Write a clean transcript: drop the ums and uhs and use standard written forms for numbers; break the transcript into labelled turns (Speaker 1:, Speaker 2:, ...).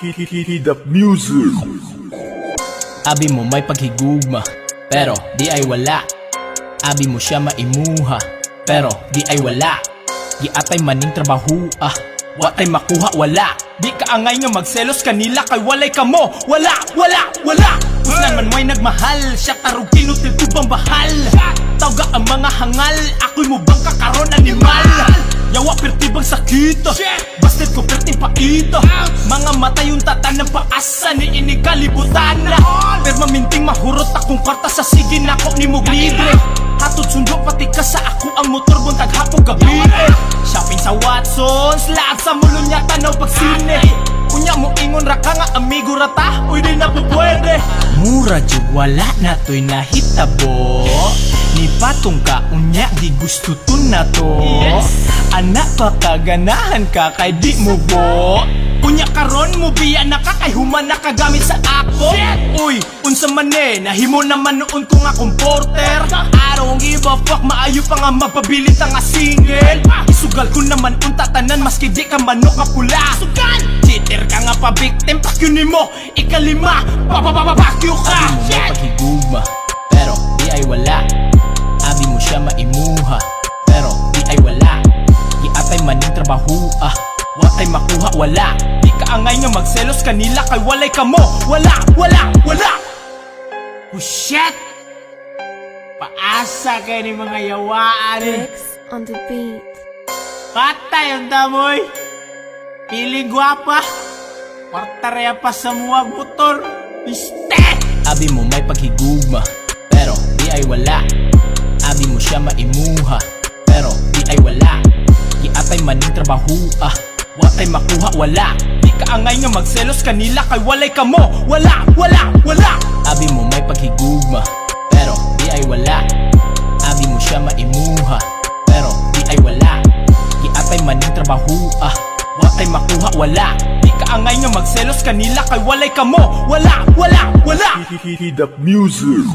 Speaker 1: Heat up music.
Speaker 2: Abi mo may paghigugma, pero di ay wala. Abi mo siya maimuha, pero di ay wala. Di atay maning trabaho, watay makuha, wala. Di ka angay nga magselos kanila kay walay kamo. Wala, wala, wala. Usnan man mo'y nagmahal, siya tarong kinutil tubang bahal. Tawga ang mga hangal, ako'y mo bang kakaroon animal. Yawa pertibang sakita, bastet ko perting paita. Mga mata yung tatan ng paasa ni inikalibutan na. Pero maminting mahurot akong kwarta sa sige na ko ni mog libre. Hatod sundo pati ka sa ako ang motor buntag hapong gabi. Shopping sa Watson's, lahat sa mulo niya tanaw pagsine. Kunya mo ingon ra ka nga amigo rata, uy di na po pwede. Mura jud wala na to'y nahitabo. Ni patong ka unya di gusto to na to. Anak pa kaganahan ka kay di mo bo. Unya karon mo biya na ka kay human nakagamit sa ako. Uy, unsa man nahimo naman noon ko nga comporter. I don't give a fuck, maayo pa nga magpabilit nga single. Isugal ko naman unta tanan maski di ka manok ka pula. Sugal! Cheater ka nga pa victim, pakyunin mo, ikalima, papapapapakyo ka. Abi mo may paghigugma, pero di ay wala. Abi mo siya maimuha, pero di ay wala. Di atay maning trabaho, watay makuha, wala. Di ka angay nga magselos kanila kay walay kamo. Wala, wala, wala. Oh shit! Paasa kayo ni mga yawaan
Speaker 3: Rex on the beat.
Speaker 2: Patay ang damoy. Piling gwapa. Kwartarya pa sa muwag motor. Iste! Abi mo may paghigugma, pero di ay wala. Abi mo siya maimuha, pero di ay wala. Di atay maning trabaho, watay makuha, wala. Di ka angay nga magselos kanila kay walay kamo. Wala, wala, wala. Abi mo may paghigugma, pero di ay wala. Abi mo siya maimuha, pero di ay wala. Di atay maning trabaho, watay makuha, wala. Di ka angay nga magselos kanila kay walay kamo. Wala, wala, wala.
Speaker 1: Heat up music.